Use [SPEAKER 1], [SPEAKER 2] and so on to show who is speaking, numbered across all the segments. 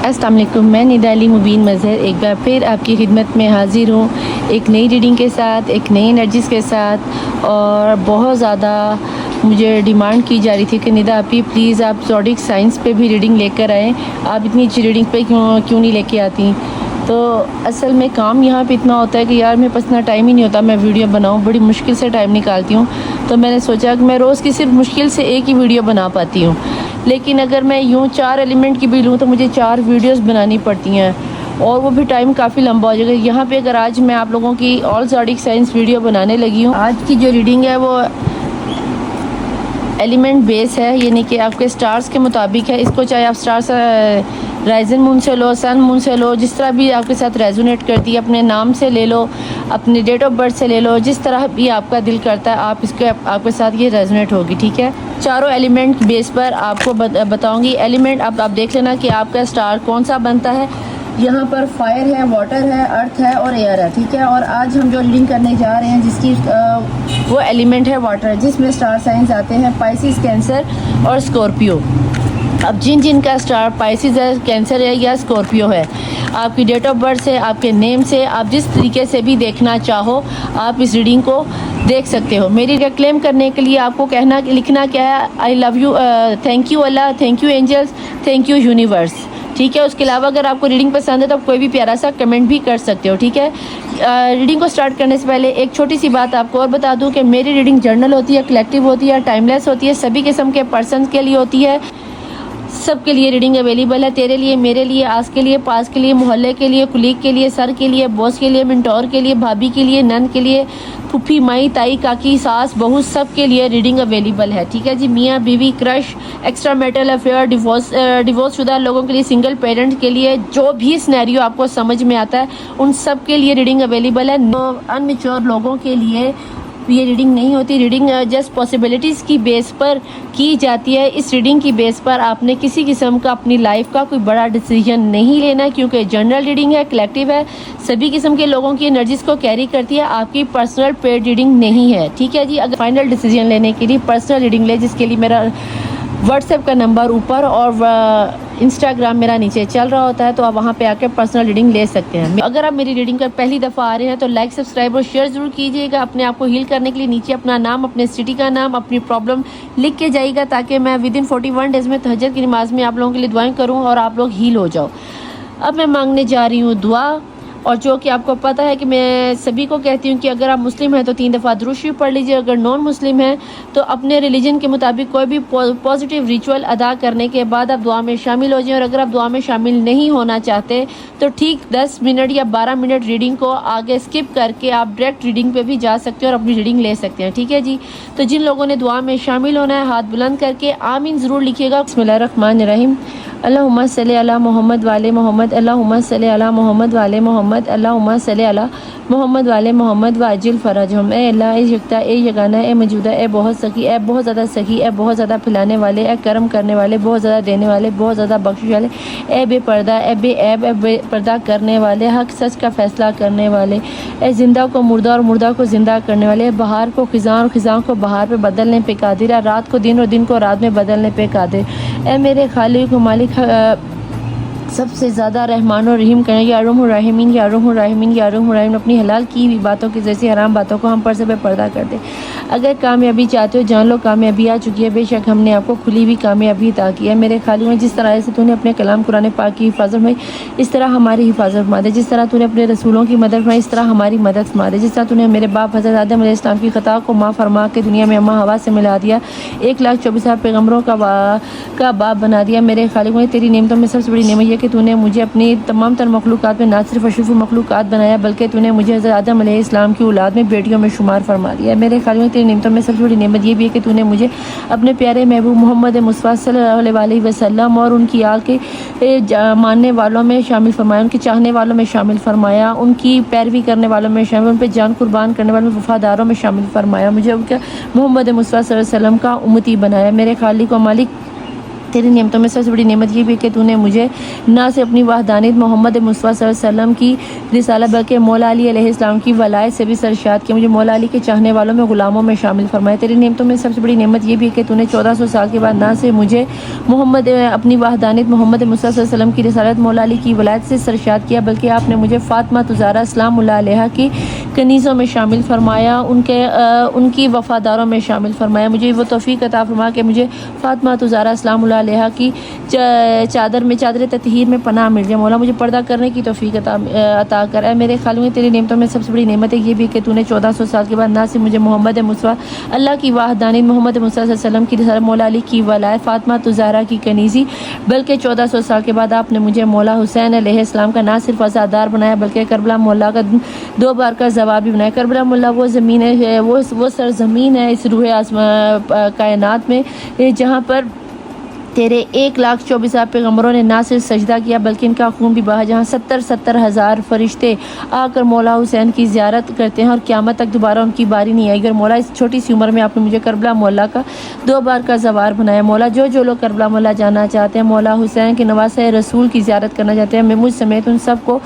[SPEAKER 1] अस्सलाम वालेकुम, मैं निदा अली मुबीन मज़हर एक बार फिर आपकी खिदमत में हाज़िर हूँ एक नई रीडिंग के साथ, एक नई एनर्जीज़ के साथ। और बहुत ज़्यादा मुझे डिमांड की जा रही थी कि निदा आपी प्लीज़ आप ज़ोडिक साइंस पे भी रीडिंग लेकर आएँ, आप इतनी अच्छी रीडिंग पे क्यों नहीं लेके आती। तो असल में काम यहाँ पे इतना होता है कि यार मेरे पास इतना टाइम ही नहीं होता मैं वीडियो बनाऊँ, बड़ी मुश्किल से टाइम निकालती हूँ। तो मैंने सोचा कि मैं रोज़ की सिर्फ मुश्किल से एक ही वीडियो बना पाती हूँ, लेकिन अगर मैं यूँ 4 एलिमेंट की भी लूँ तो मुझे 4 वीडियोस बनानी पड़ती हैं और वो भी टाइम काफ़ी लंबा हो जाएगा। यहाँ पे अगर आज मैं आप लोगों की ऑल ज़ोडिक साइंस वीडियो बनाने लगी हूँ, आज की जो रीडिंग है वो एलिमेंट बेस है, यानी कि आपके स्टार्स के मुताबिक है। इसको चाहे आप स्टार्स राइजन मून से लो, सन मून से लो, जिस तरह भी आपके साथ रेजोनेट करती है, अपने नाम से ले लो, अपने डेट ऑफ बर्थ से ले लो, जिस तरह भी आपका दिल करता है आप इसके आपके साथ ये रेजोनेट होगी। ठीक है, चारों एलिमेंट बेस पर आपको बताऊंगी। एलिमेंट आप देख लेना कि आपका स्टार कौन सा बनता है। यहाँ पर फायर है, वाटर है, अर्थ है और एयर है। ठीक है, और आज हम जो रीडिंग करने जा रहे हैं जिसकी वो एलिमेंट है वाटर, जिसमें स्टार साइंस आते हैं पाइसिस, कैंसर और स्कॉर्पियो। अब जिन का स्टार पाइसिस है, कैंसर है या स्कॉर्पियो है, आपकी डेट ऑफ बर्थ से, आपके नेम से, आप जिस तरीके से भी देखना चाहो आप इस रीडिंग को देख सकते हो। मेरी क्लेम करने के लिए आपको लिखना क्या है, I love you, thank you Allah, thank you angels, thank you universe. ठीक है, उसके अलावा अगर आपको रीडिंग पसंद है तो आप कोई भी प्यारा सा कमेंट भी कर सकते हो। ठीक है, रीडिंग को स्टार्ट करने से पहले एक छोटी सी बात आपको और बता दूं कि मेरी रीडिंग जर्नल होती है, कलेक्टिव होती है, टाइमलेस होती है, सभी किस्म के पर्सन के लिए होती है, सबके लिए रीडिंग अवेलेबल है। तेरे लिए, मेरे लिए, आज के लिए, पास के लिए, मोहल्ले के लिए, कुलीग के लिए, सर के लिए, बॉस के लिए, मिंटोर के लिए, भाभी के लिए, नन के लिए, फुफी, माई, ताई, काकी, सास, बहू, सब के लिए रीडिंग अवेलेबल है। ठीक है जी, मियाँ बीवी, crush, extra marital affair, divorce शुदा लोगों के लिए, सिंगल पेरेंट के लिए, जो भी सिनेरियो आपको समझ में आता है उन सब के लिए रीडिंग अवेलेबल है। अनमेच्योर लोगों के लिए ये रीडिंग नहीं होती। रीडिंग जस्ट पॉसिबिलिटीज़ की बेस पर की जाती है। इस रीडिंग की बेस पर आपने किसी किस्म का अपनी लाइफ का कोई बड़ा डिसीजन नहीं लेना, क्योंकि जनरल रीडिंग है, कलेक्टिव है, सभी किस्म के लोगों की एनर्जीज को कैरी करती है, आपकी पर्सनल पेड रीडिंग नहीं है। ठीक है जी, अगर फाइनल डिसीजन लेने के लिए पर्सनल रीडिंग ले, जिसके लिए मेरा व्हाट्सएप का नंबर ऊपर और इंस्टाग्राम मेरा नीचे चल रहा होता है, तो आप वहाँ पे आकर पर्सनल रीडिंग ले सकते हैं। अगर आप मेरी रीडिंग पर पहली दफ़ा आ रहे हैं तो लाइक, सब्सक्राइब और शेयर ज़रूर कीजिएगा। अपने आप को हील करने के लिए नीचे अपना नाम, अपने सिटी का नाम, अपनी प्रॉब्लम लिख के जाइएगा, ताकि मैं विदिन 41 डेज़ में तहज्जुद की नमाज़ में आप लोगों के लिए दुआएं करूँ और आप लोग हील हो जाओ। अब मैं मांगने जा रही हूँ दुआ, और जो कि आपको पता है कि मैं सभी को कहती हूँ कि अगर आप मुस्लिम हैं तो 3 दफ़ा दुरूद शरीफ पढ़ लीजिए, अगर नॉन मुस्लिम हैं तो अपने रिलीजन के मुताबिक कोई भी पॉजिटिव रिचुअल अदा करने के बाद आप दुआ में शामिल हो जाएं। और अगर आप दुआ में शामिल नहीं होना चाहते तो ठीक 10 मिनट या 12 मिनट रीडिंग को आगे स्किप करके आप डायरेक्ट रीडिंग पे भी जा सकते हैं और अपनी रीडिंग ले सकते हैं। ठीक है जी, तो जिन लोगों ने दुआ में शामिल होना है हाथ बुलंद करके आमीन ज़रूर लिखिएगा। बिस्मिल्लाहिर्रहमानिर्रहीम, अल्लाहुम्मा सल्ली अला मोहम्मद वाले मोहम्मद, अल्लाहुम्मा सल्ली अला मोहम्मद वाले मोहम्मद, अल्लाहुम्मा सल्ली अला मोहम्मद वाले मोहम्मद वाजिल फ़रजहुम। ए अल्लाह, ए यकता, ए यगाना, ए मौजूदा, ए बहुत सखी, ए बहुत ज़्यादा सखी, ए बहुत ज़्यादा फैलाने वाले, ए करम करने वाले, बहुत ज़्यादा देने वाले, बहुत ज़्यादा बख्शिश वाले, ए बेपर्दा, ए बेऐब, ए बेपर्दा करने वाले, हक सच का फ़ैसला करने वाले, ए ज़िंदा को मुर्दा और मुर्दा को ज़िंदा करने वाले, बहार को ख़िज़ां और ख़िज़ां को बहार पर बदलने पे कादिर, रात को दिन और दिन को रात में बदलने पे कादिर। ए मेरे खालिक मालिक, सबसे ज़्यादा रहमान और रहीम करने, या अर्हम राहिमीन, या अर्हम राहिमीन, या अर्हम राहिमीन, अपनी हलाल की हुई बातों की जैसी हराम बातों को हम पर से पर्दा कर दे। अगर कामयाबी चाहते हो जान लो कामयाबी आ चुकी है, बेशक हमने आपको खुली हुई कामयाबी अता की है। मेरे खाली में जिस तरह से तूने अपने कलाम कुरान पाक की हिफाजत में, इस तरह हमारी हिफाजत फरमा दे। जिस तरह तूने अपने रसूलों की मदद फरमाई, इस तरह हमारी मदद फरमा दे। जिस तरह तूने मेरे बाप हज़रत आदम अलैहिस्सलाम की ख़ता को माफ़ फरमा के दुनिया में अम्मा हवा से मिला दिया, 1,24,000 पैगम्बरों का बाप बना दिया। मेरे खालिक में तेरी नेमतों में सबसे बड़ी नेमत यह कि तूने मुझे अपनी तमाम तर मखलूक़ात में ना सिर्फ अशरफ़ुल मखलूक़ात बनाया, बल्कि तूने मुझे हज़रत आदम अलैहिस्सलाम की औलाद में बेटियों में शुमार फरमा दिया। मेरे खालिक में तेरी नेमतों में सबसे बड़ी नेमत ये भी है कि तूने मुझे अपने प्यारे महबूब मोहम्मद मुस्तफ़ा सल्लल्लाहु अलैहि वसल्लम और उनकी आल के मानने वालों में शामिल फरमाया, उनके चाहने वालों में शामिल फरमाया, उनकी पैरवी करने वालों में शामिल, उन पर जान कुर्बान करने वालों में वफ़ादारों में शामिल फरमाया। मुझे उनके मोहम्मद मुस्तफ़ा सल्लल्लाहु अलैहि वसल्लम का उम्मती बनाया। मेरे खालिक व मालिक, तेरी नेमतों में सबसे बड़ी नेमत ये भी है कि तूने मुझे ना से अपनी वहदानियत मोहम्मद मुस्तफ़ा सल्लल्लाहु अलैहि वसल्लम की रिसाला बल्कि मौला अली अलैहिस्सलाम की वलायत से भी सरशाद किया, मुझे मौला अली के चाहने वालों में ग़ुलामों में शामिल फरमाया। तेरी नेमतों में सबसे बड़ी नेमत ये भी है कि तूने 1400 साल के बाद ना से मुझे मोहम्मद अपनी वहदानियत मोहम्मद मुस्तफ़ा सल्लल्लाहु अलैहि वसल्लम की रिसालत मौला अली की वलायत से सरशाद किया, बल्कि आपने मुझे फ़ातिमा ज़हरा सलामुल्लाह अलैहा की कनीज़ों में शामिल फरमाया, उनकी वफ़ादारों में शामिल फरमाया। मुझे वो तौफ़ीक़ अता फरमा कि मुझे फ़ातिमा ज़हरा सलामुल्लाह अलैहा की चादर ततहीर में पनाह मिल जाए। मौला मुझे पर्दा करने की तौफ़ीक़ अता कर। है मेरे ख़ालिक़ में तेरी नेमतों में सबसे बड़ी नेमत है ये भी कि तूने 1400 साल के बाद ना सिर्फ मुझे मोहम्मद मुस्तफ़ा अल्लाह की वाहदानी मोहम्मद मुस्तफ़ा सल्लल्लाहु अलैहि वसल्लम की रिसालत मौला अली की वलायत फ़ातिमा ज़हरा की कनीज़ी, बल्कि 1400 साल के बाद आपने मुझे मौला हुसैन अलैहिस्सलाम का ना सिर्फ आज़ादार बनाया बल्कि करबला मौला का 2 बार का जवाब भी बनाया। करबला मौला वो ज़मीन है, वो सरज़मीन है इस रूह आसमां कायनात में जहाँ पर तेरे 1,24,000 पैगम्बरों ने ना सिर्फ सजदा किया बल्कि इनका खून भी बहा, जहाँ 70 हज़ार फरिश्ते आकर मौला हुसैन की ज़ियारत करते हैं और क़यामत तक दोबारा उनकी बारी नहीं आएगी। और मौला इस छोटी सी उम्र में आपने मुझे करबला मौला का 2 बार का ज़वार बनाया। मौला जो लोग करबला मौला जाना चाहते हैं, मौला हुसैन के नवासे रसूल की ज़ियारत करना चाहते हैं, मैं मुझ समेत उन सबको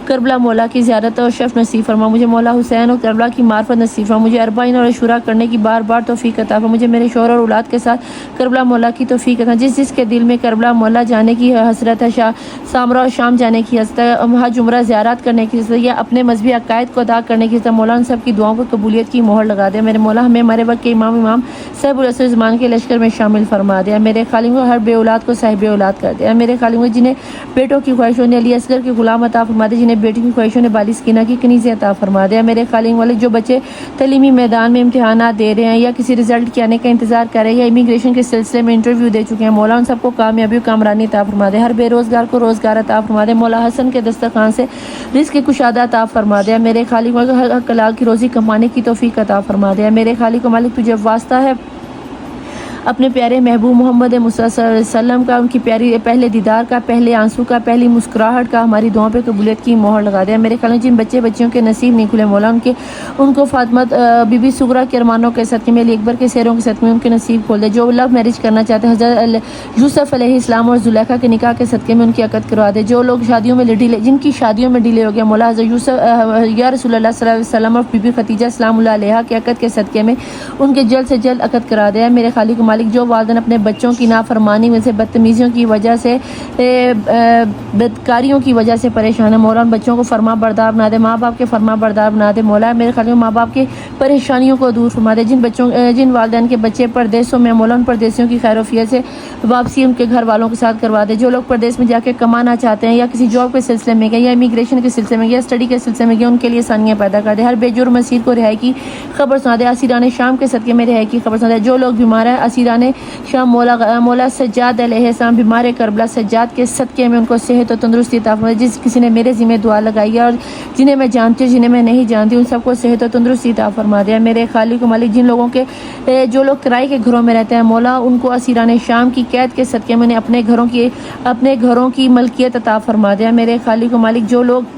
[SPEAKER 1] करबला मौला की ज़ियारत और शफ़ नसीब फरमा। मुझे मौला हुसैन और करबला की मार्फत नसीब फरमा। मुझे अरबाइन और अशूरा करने की बार बार तौफ़ीक़ अता फरमा। मुझे मेरे शौहर और औलाद के साथ करबला मौला की तौफ़ीक़ अता। जिसके दिल में करबला मौला जाने की हसरत है, सामरा और शाम जाने की हसरत है, हज उम्रा ज़ियारत करने की हसरत या अपने मजहबी अकायद को अदा करने की हसरत, मौला उन सब की दुआओं को कबूलियत की मोहर लगा दे। मेरे मौला हमें हमारे वक्त के इमाम साहिब उल असर ज़मान के लश्कर में शामिल फरमा दिया। मेरे खालिक को हर बे औलाद को साहिब औलाद कर दिया। मेरे खालिक को जिन्हें बेटों की ख्वाहिशों ने अली असगर के गुलाम अता फरमा दे, जिन्हें बेटी की ख्वाहिशों ने बालिस कीना की कनीज़ें अता फरमा दिया। मेरे खालिक वाले जो बच्चे तलीमी मैदान में इम्तिहानात दे रहे हैं या किसी रिजल्ट के आने का इंतजार कर रहे हैं या इमिग्रेशन के सिलसिले में इंटरव्यू दे चुके हैं, मौला उन सबको कामयाबी कामरानी अता फरमा दे। हर बेरोज़गार को रोज़गार अता फरमा दे। मौला हसन के दस्तरखान से रिज़्क़ की कुशादा अता फरमा दे। मेरे खालिक को हर कलाल की रोज़ी कमाने की तौफ़ीक़ अता फरमा दे। मेरे खालिक को मालिक तुझे वास्ता है अपने प्यारे महबूब मोहम्मद मुस्तफ़ा सल्लल्लाहु अलैहि वसल्लम का, उनकी प्यारी पहले दीदार का, पहले आंसू का, पहली मुस्कुराहट का हमारी दुआओं पे कबूलियत की मोहर लगा दिया। मेरे ख्याल में जिन बच्चे बच्चियों के नसीब नहीं खुले, मौला उनको फातिमा बीबी सुगरा के अरमानों के सदक़े में, अकबर के सेरों के सदक़े में उनके नसीब खोल दे। जो लव मैरिज करना चाहते हैं हज़रत यूसुफ़ अलैहिस्सलाम और ज़ुलेखा के निकाह के सदक़े में उनकी अक़द करवा दे। जो लोग शादियों में डिले, जिनकी शादियों में डिले हो गया, मौला हज़रत यूसुफ़ या रसूलुल्लाह सल्लल्लाहु अलैहि वसल्लम और बीबी खदीजा सलामुल्लाह अलैहा के अक़द के सदक़े में उनके जल्द से जल्द अक़द करा दे। मेरे खालिक मालिक जो वालिदैन अपने बच्चों की नाफरमानी में से, बदतमीज़ियों की वजह से, बदकारियों की वजह से परेशान है, मौला उन बच्चों को फरमा बरदार बना दे, माँ बाप के फरमा बरदार बना दे। मौला मेरे ख्याल में माँ बाप की परेशानियों को दूर फरमा दे। जिन वालिदैन के बच्चे परदेशों में, मौला उन परदेशियों की खैरोफियत से वापसी उनके घर वालों के साथ करवा दे। जो लोग परदेश में जाके कमाना चाहते हैं या किसी जॉब के सिलसिले में गए या इमिग्रेशन के सिलसिले में या स्टडी के सिलसिले में गए, उनके लिए आसानियाँ पैदा कर दे। हर बेजुर्म असीर को रिहाई की खबर सुना दे। असीरान शाम के सदक़े में रिहाई की खबर सुना दे। जो लोग बीमार हैं, असीरान शाम मौला सज्जाद अलैहिस्सलाम बीमार करबला सज्जाद के सदक़े में उनको सेहत और तंदुरुस्ती अता फरमा। जिस किसी ने मेरे ज़िम्मे दुआ लगाई है और जिन्हें मैं जानती हूँ, जिन्हें मैं नहीं जानती, उन सबको सेहत और तंदुरुस्ती अता फरमा दिया। मेरे खालिक मालिक जिन लोगों के जो लोग किराए के घरों में रहते हैं, मौला उनको असीरान शाम की कैद के सदक़े में अपने घरों की मलकियत अता फरमा दिया। मेरे खालिक मालिक जो लोग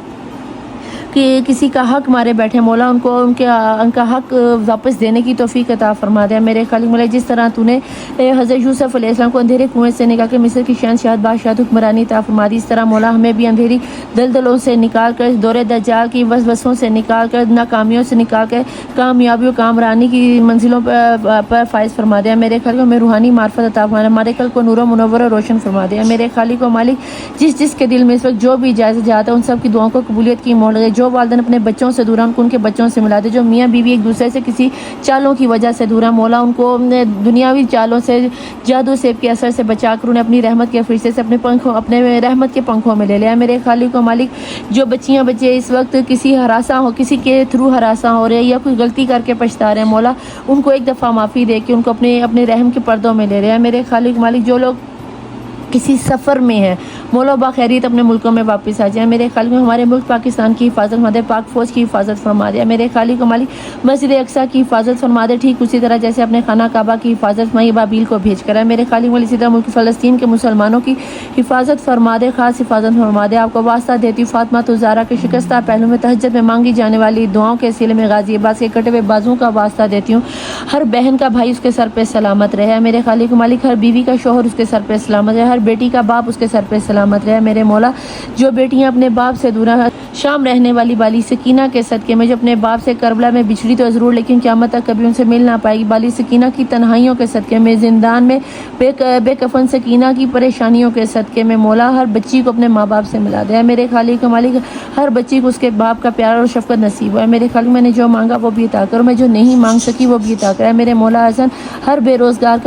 [SPEAKER 1] कि किसी का हक मारे बैठे, मौला उनका हक वापस देने की तौफ़ीक़ अता फरमा दिया। मेरे खालिक मौला जिस तरह तूने हज़रत यूसुफ़ अलैहिस्सलाम को अंधेरे कुएं से निकाल कर मिस्र की शहंशाह बादशाह हुक्मरानी अता फरमा दी, इस तरह मौला हमें भी अंधेरी दलदलों से निकाल कर, दौरे दज्जाल की वसवसों से निकाल कर, नाकामियों से निकाल कर कामयाबी और कामरानी की मंजिलों पर फायज़ फरमा दिया। मेरे खालिक में रूहानी मार्फत अता फरमा, हमारे कल को नूर मुनव्वर और रोशन फरमा दिया। मेरे खालिक मालिक जिसके दिल में इस वक्त जो भी इजाज़त जाता है, उन सब की दुआओं को कबूलियत की मोहर लगे। जो वालिदैन अपने बच्चों से दूर हैं, उनको उनके बच्चों से मिला दे। जो मियाँ बीवी एक दूसरे से किसी चालों की वजह से दूर है, मौला उनको दुनियावी चालों से, जादू सेब के असर से बचा कर उन्हें अपनी रहमत के फरिश्ते से अपने रहमत के पंखों में ले लिया। मेरे खालिक व मालिक जो बच्चियाँ बच्चे इस वक्त किसी के थ्रू हरासा हो रहे हैं या कोई गलती करके पछता रहे हैं, मौला उनको एक दफ़ा माफ़ी दे के उनको अपने रहम के पर्दों में ले रहे हैं। मेरे खालिक मालिक जो लोग किसी सफ़र में है, मौला बाखैरियत अपने मुल्कों में वापस आ जाए। मेरे खालिक हमारे मुल्क पाकिस्तान की हिफाजत फरमा दे, पाक फ़ौज की हिफाजत फरमा दे। मेरे खालिक मालिक मस्जिद अक्सा की हिफाजत फरमा दे, ठीक उसी तरह जैसे अपने खाना काबा की हिफाजत फरमाई बाबील को भेज कर है। मेरे खालिक मालिक इसी तरह मुल्क फ़लस्तीन के मुसलमानों की हिफाजत फरमा दे, ख़ास हिफाजत फरमा दे। आपको वास्ता देती हूँ फातिमा तो ज़ारा के शिकस्ता पहलू में तहज्जुद में मांगी जाने वाली दुआओं के सिले में गाज़ियाबाद के कटे हुए बाजुओं का वास्ता देती हूँ। हर बहन का भाई उसके सर पे सलामत रहे। मेरे खालिक मालिक हर बीवी का शोहर उसके सर पे सलामत रहे, हर बेटी का बाप उसके सर पे सलामत रहे। मेरे मौला जो बेटियां अपने बाप से दूर है, शाम रहने वाली बाली सकीना के सदके में जो अपने बाप से करबला में बिछड़ी तो ज़रूर लेकिन क़यामत तक कभी उनसे मिल ना पाएगी, बाली सकीना की तन्हाइयों के सदके में, जिंदान में बेकफन सकीना की परेशानियों के सदके में मौला हर बच्ची को अपने माँ बाप से मिला दे। मेरे खालिक मालिक हर बच्ची को उसके बाप का प्यार और शफकत नसीब है। मेरे खालिक मैंने जो मांगा वो भी अता कर, मैं जो नहीं मांग सकी वो भी अता कर। मेरे मौला हसन हर बेरोज़गार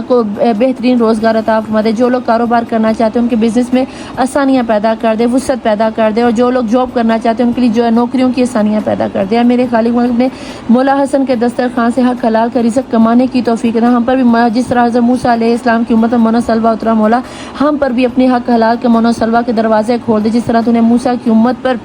[SPEAKER 1] को बेहतरीन रोज़गार अता फरमा दे। जो लोग कारोबार करना चाहते हैं उनके बिज़नेस में आसानियाँ पैदा कर दे, वुसअत पैदा कर दे, और जो लोग जॉब करना चाहते हैं उनके लिए जो है नौकरियों की आसानियाँ पैदा कर दे। मेरे खालिक ने मौला हसन के दस्तरखान से हक हलाल का रिज़्क़ कमाने की तौफीक देना। हम पर भी जिस तरह हज़रत मूसा अलैहिस्सलाम की उम्मत में मनो सलवा उतरा, मौला हम पर भी अपने हक हलाल के मनो सलवा के दरवाजे खोल दे। जिस तरह तूने मूसा की उम्मत पर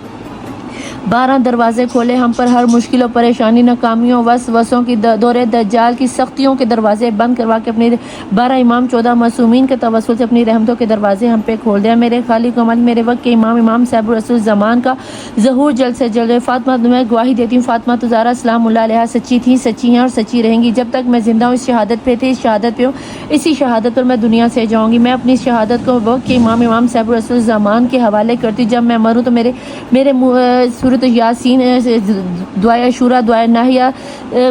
[SPEAKER 1] 12 दरवाजे खोले, हम पर हर मुश्किल और परेशानी, नाकामियों, वसों की, दौरे दज्जाल की सख्तियों के दरवाजे बंद करवा के अपने 12 इमाम 14 मासूमीन के तवस्सुल से अपनी रहमतों के दरवाजे हम पे खोल दिया। मेरे खालिक मालिक मेरे वक्त के इमाम साहिब रसूल ज़मान का ज़हूर जल्द से जल्द। फातिमा मैं गवाही देती हूँ फातिमा तो ज़ारा सलामुल्लाह अलैहा सच्ची थी, सच्ची हैं और सच्ची रहेंगी। जब तक मैं जिंदा हूँ इस शहादत पे थे, इस शहादत पे हूँ, इसी शहादत पर मैं दुनिया से जाऊँगी। मैं अपनी शहादत को वक्त के इमाम साहिब रसूल ज़मान के हवाले करती हूँ। जब मैं मरूँ तो मेरे सूरत यासीन, दुआ शुरा, दुआ नाहिया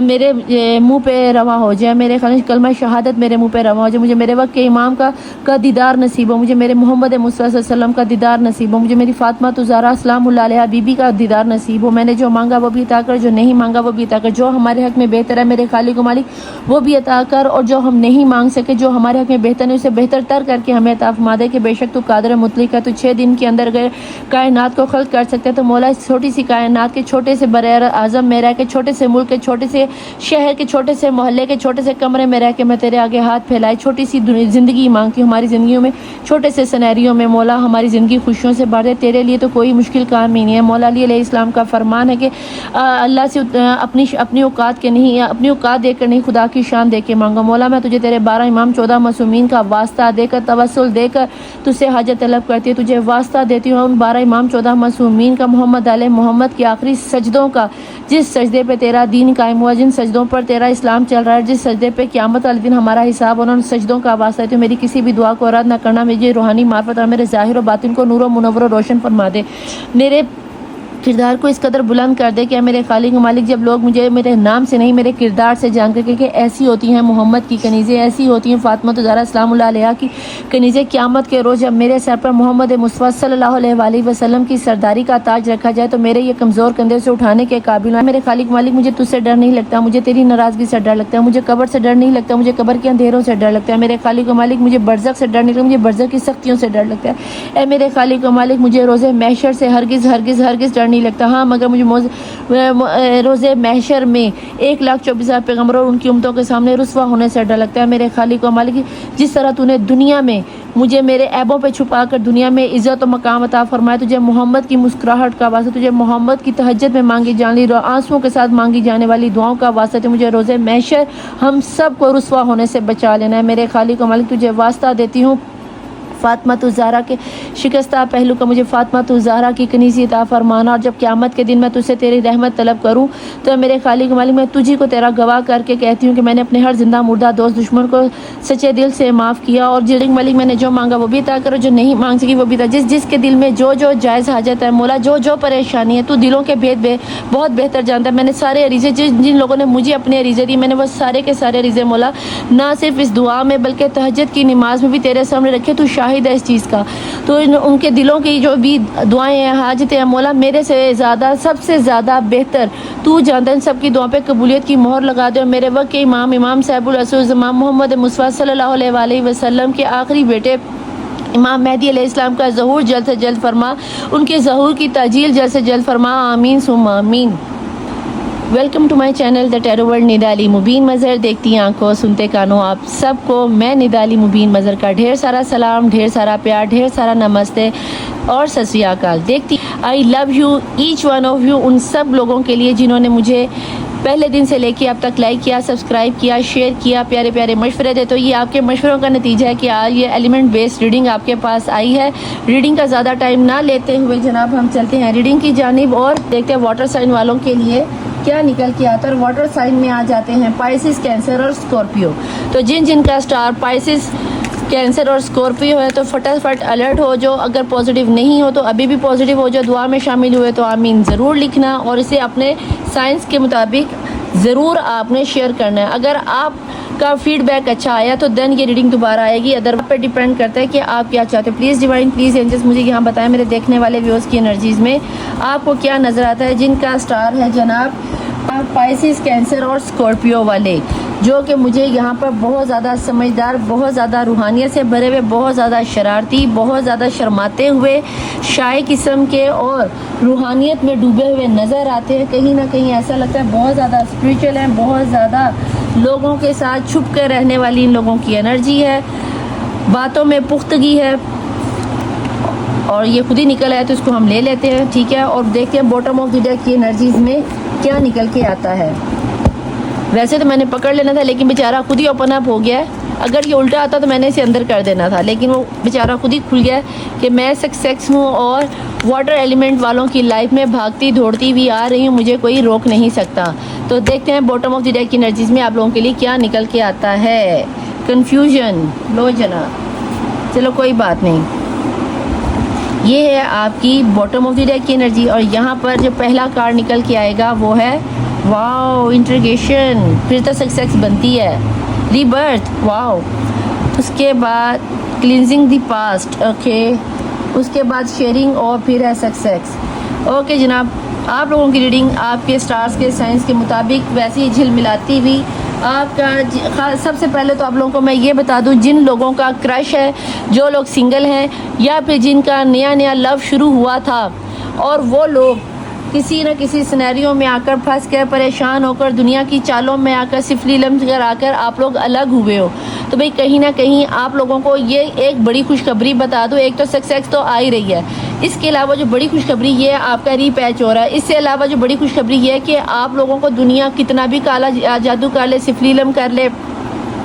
[SPEAKER 1] मेरे मुंह पे रवा हो जाए। मेरे खालिक कलमा शहादत मेरे मुंह पे रवा हो जाए। मुझे मेरे वक्त के इमाम का दीदार नसीब हो, मुझे मेरे मोहम्मद मुस्तफ़ा सल्लल्लाहु अलैहि वसल्लम का दीदार नसीब हो, मुझे मेरी फातिमा तो ज़ारा सलामुल्लाह अलैहा बीबी का दीदार नसीब हो। मैंने जो मांगा वो भी अता कर, जो नहीं मांगा वो भी अता कर। जो हमारे हक में बेहतर है मेरे खालिक मालिक वो भी अता कर, और जो हम नहीं मांग सके, जो हमारे हक में बेहतर है उसे बेहतर तर करके हमें अता फरमा दे। कि बेशक तू कादिर मुतलिक है, तू 6 दिन के अंदर गए कायनात को खल्क कर सकते हैं। तो मौला इस छोटी सी कायनात के छोटे से बर आज़म में रह के, छोटे से मुल्क के छोटे से शहर के छोटे से मोहल्ले के छोटे से कमरे में रह के मैं तेरे आगे हाथ फैलाए छोटी सी ज़िंदगी मांगती हूँ। हमारी ज़िंदगियों में छोटे से सिनेरियो में मौला हमारी ज़िंदगी खुशियों से भर दे। तेरे लिए तो कोई मुश्किल काम ही नहीं है। मौला अली अलैहिस्सलाम का फरमान है कि अल्लाह से अपनी औकात के नहीं, अपनी औकात देकर नहीं, खुदा की शान दे के मांगो। मौला मैं तुझे तेरे 12 इमाम 14 मासूमीन का वास्ता देकर, तवस्सुल देकर तुझसे हाजत तलब करती है। तुझे वास्ता देती हूँ उन 12 इमाम 14 मासूमीन का, मोहम्मद आले मोहम्मद के आखिरी सजदों का, जिस सजदे पे तेरा दीन कायम हुआ, जिन सजदों पर तेरा इस्लाम चल रहा है, जिस सजदे पे क़यामत वाले दिन हमारा हिसाब होना, उन सजदों का वास्ता है। तो मेरी किसी भी दुआ को रद्द न करना, मुझे रूहानी मार्फत और मेरे ज़ाहिर और बातिन को नूर व मुनव्वर रोशन फरमा दे। मेरे किरदार को इस कदर बुलंद कर दे कि मेरे खालिक मालिक जब लोग मुझे मेरे नाम से नहीं मेरे किरदार से जान करके कि ऐसी होती हैं मोहम्मद की कनीज़ें, ऐसी होती हैं फातिमा तो ज़ारा सलामुल्लाह अलैहा की कनीज़ें। क़यामत के रोज़ जब मेरे सर पर मोहम्मद मुस्तफ़ा सल्लल्लाहु अलैहि वसल्लम की सरदारी का ताज रखा जाए तो मेरे ये कमज़ोर कंधे से उठाने के काबिल है। मेरे खालिक मालिक मुझे तुझसे डर नहीं लगता, मुझे तेरी नाराज़गी से डर लगता है, मुझे कब्र से डर नहीं लगता, मुझे कब्र के अंधेरों से डर लगता है। मेरे खालिक मालिक मुझे बरज़ख से डर नहीं लगता, मुझे बरज़ख की सख्तियों से डर लगता है। मेरे खालिक मालिक मुझे रोज़े महशर से हरगिज़ हरगिज़ हरगिज़ डर नहीं लगता। हाँ मगर मुझे रोज़े महशर में 1,24,000 पैगम्बरों और उनकी उम्मतों के सामने रुस्वा होने से डर लगता है। मेरे खालिक व मालिक जिस तरह तूने दुनिया में मुझे मेरे ऐबों पे छुपा कर दुनिया में इज़्ज़त और मकाम अता फरमाया, तुझे मोहम्मद की मुस्कुराहट का वास्ता, तुझे मोहम्मद की तहज्जुद में मांगी जाने आंसुओं के साथ मांगी जाने वाली दुआओं का वास्ता, तो मुझे रोज़े महशर हम सब को रुस्वा होने से बचा लेना है। मेरे खालिक व मालिक तुझे वास्ता देती हूँ फातिमा तो ज़ारा के शिकस्ता पहलू का, मुझे फातिमा तो ज़ारा की कनीज़ी अता फरमाना। और जब क़यामत के दिन मैं तुझसे तेरी रहमत तलब करूँ तो मेरे खालिक मालिक मैं तुझी को तेरा गवाह करके कहती हूँ कि मैंने अपने हर जिंदा मुर्दा दोस्त दुश्मन को सच्चे दिल से माफ़ किया। और जिल मालिक मैंने जो मांगा वो भी अता करो, जो नहीं मांग सकी वो भी अता। जिसके दिल में जो जायज़ हाजत है मौला, जो परेशानी है, तू दिलों के भेद बहुत बेहतर जानता है। मैंने सारे अरीज़े जिन लोगों ने मुझे अपने अरीज़े दी, मैंने वो सारे के सारे अरीज़े मौला ना सिर्फ इस दुआ में बल्कि तहज्जुद की नमाज में भी तेरे सामने रखे। तू शाहिद है इस चीज़ का। तो उनके दिलों की जो भी दुआएं हैं, हाजतें हैं मौला, मेरे से ज़्यादा सबसे ज़्यादा बेहतर तू जानता है। सबकी दुआ पे कबूलियत की मोहर लगा दे। और मेरे वक्त के इमाम साहिबुल रसूल इमाम मोहम्मद मुस्तफ़ा सल्लल्लाहु अलैहि वसल्लम के आखिरी बेटे इमाम मेहदी अलैहिस्सलाम का ज़हूर जल्द से जल्द फरमा, उनके ज़हूर की ताजील जल्द से जल्द फरमा। आमीन सुम्मा आमीन। Welcome to my channel the tarot world. Nida Ali Mubeen Mazhar, देखती आंखों सुनते कानों आप सबको मैं निदा अली मुबीन मज़हर का ढेर सारा सलाम, ढेर सारा प्यार, ढेर सारा नमस्ते और सत श्री अकाल। देखती आई love you each one of you, उन सब लोगों के लिए जिन्होंने मुझे पहले दिन से लेके अब तक लाइक किया, सब्सक्राइब किया, शेयर किया, प्यारे प्यारे मशवरे दे। तो ये आपके मशवरों का नतीजा है कि आज ये एलिमेंट बेस्ड रीडिंग आपके पास आई है। रीडिंग का ज़्यादा टाइम ना लेते हुए जनाब हम चलते हैं रीडिंग की जानिब और देखते हैं वाटर साइन वालों के लिए क्या निकल के आता है। और वाटर साइन में आ जाते हैं पाइसिस, कैंसर और स्कॉर्पियो। तो जिन का स्टार पाइसिस, कैंसर और स्कॉर्पियो है तो फटाफट अलर्ट हो जाओ। अगर पॉजिटिव नहीं हो तो अभी भी पॉजिटिव हो जाओ। दुआ में शामिल हुए तो आमीन ज़रूर लिखना और इसे अपने साइंस के मुताबिक ज़रूर आपने शेयर करना है। अगर आपका फीडबैक अच्छा आया तो देन ये रीडिंग दोबारा आएगी, अदर पे डिपेंड करता है कि आप क्या चाहते हो। प्लीज़ डिवाइन, प्लीज़ एंजल्स मुझे यहाँ बताएं मेरे देखने वाले व्यूअर्स की एनर्जीज़ में आपको क्या नज़र आता है। जिनका स्टार है जनाब पाइसिस, कैंसर और स्कॉर्पियो वाले, जो कि मुझे यहाँ पर बहुत ज़्यादा समझदार, बहुत ज़्यादा रूहानियत से भरे हुए, बहुत ज़्यादा शरारती, बहुत ज़्यादा शर्माते हुए, शाय किस्म के और रूहानियत में डूबे हुए नज़र आते हैं। कहीं ना कहीं ऐसा लगता है बहुत ज़्यादा स्पिरिचुअल हैं, बहुत ज़्यादा लोगों के साथ छुप कर रहने वाली इन लोगों की एनर्जी है। बातों में पुख्तगी है और ये खुद ही निकल आया तो इसको हम ले लेते हैं, ठीक है। और देखते हैं बॉटम ऑफ द डेक की एनर्जीज़ में क्या निकल के आता है। वैसे तो मैंने पकड़ लेना था लेकिन बेचारा खुद ही ओपन अप हो गया है। अगर ये उल्टा आता तो मैंने इसे अंदर कर देना था, लेकिन वो बेचारा खुद ही खुल गया कि मैं सक्सेस हूँ और वाटर एलिमेंट वालों की लाइफ में भागती दौड़ती भी आ रही हूँ, मुझे कोई रोक नहीं सकता। तो देखते हैं बॉटम ऑफ द डेक की एनर्जीज़ में आप लोगों के लिए क्या निकल के आता है। कन्फ्यूजन, लो जना, चलो कोई बात नहीं। ये है आपकी बॉटम ऑफ द डेक की एनर्जी और यहाँ पर जो पहला कार्ड निकल के आएगा वो है वाओ, इंट्रीगेशन, फिर तो सक्सेस बनती है। Rebirth, wow. उसके बाद क्लींजिंग द पास्ट, ओके। उसके बाद शेयरिंग और फिर है सक्सेस। ओके जनाब, आप लोगों की रीडिंग आपके स्टार्स के साइंस के मुताबिक वैसे ही झिलमिलाती हुई आपका। सबसे पहले तो आप लोगों को मैं ये बता दूं, जिन लोगों का क्रश है, जो लोग सिंगल हैं या फिर जिनका नया नया लव शुरू हुआ था और वो लोग किसी न किसी सिनेरियो में आकर फंस कर, परेशान होकर, दुनिया की चालों में आकर, सिफली लम्स कर आकर आप लोग अलग हुए हो, तो भाई कहीं ना कहीं आप लोगों को ये एक बड़ी खुशखबरी बता दूं। एक तो सक्सेस तो आ ही रही है, इसके अलावा जो बड़ी खुशखबरी ये आपका रीपैच हो रहा है। इससे अलावा जो बड़ी खुशखबरी ये है कि आप लोगों को दुनिया कितना भी काला जादू कर ले, सिफली लम कर ले,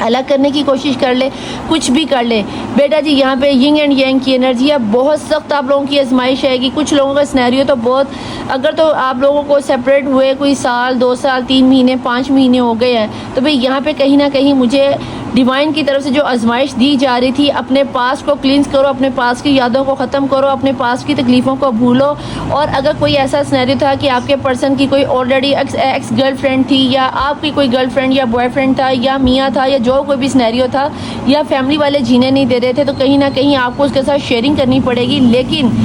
[SPEAKER 1] अलग करने की कोशिश कर ले, कुछ भी कर ले, बेटा जी यहाँ पे यिंग एंड यांग की एनर्जी है। बहुत सख्त आप लोगों की आजमाइश आएगी। कुछ लोगों का सिनेरियो तो बहुत, अगर तो आप लोगों को सेपरेट हुए कोई साल, 2 साल, 3 महीने, 5 महीने हो गए हैं, तो भाई यहाँ पे कहीं ना कहीं मुझे डिवाइन की तरफ से जो आजमाइश दी जा रही थी, अपने पास्ट को क्लींस करो, अपने पास्ट की यादों को ख़त्म करो, अपने पास्ट की तकलीफ़ों को भूलो। और अगर कोई ऐसा सिनेरियो था कि आपके पर्सन की कोई ऑलरेडी एक्स गर्लफ्रेंड थी या आपकी कोई गर्लफ्रेंड या बॉयफ्रेंड था या मियाँ था या जो कोई भी सिनेरियो था, या फैमिली वाले जीने नहीं दे रहे थे, तो कहीं ना कहीं आपको उसके साथ शेयरिंग करनी पड़ेगी। लेकिन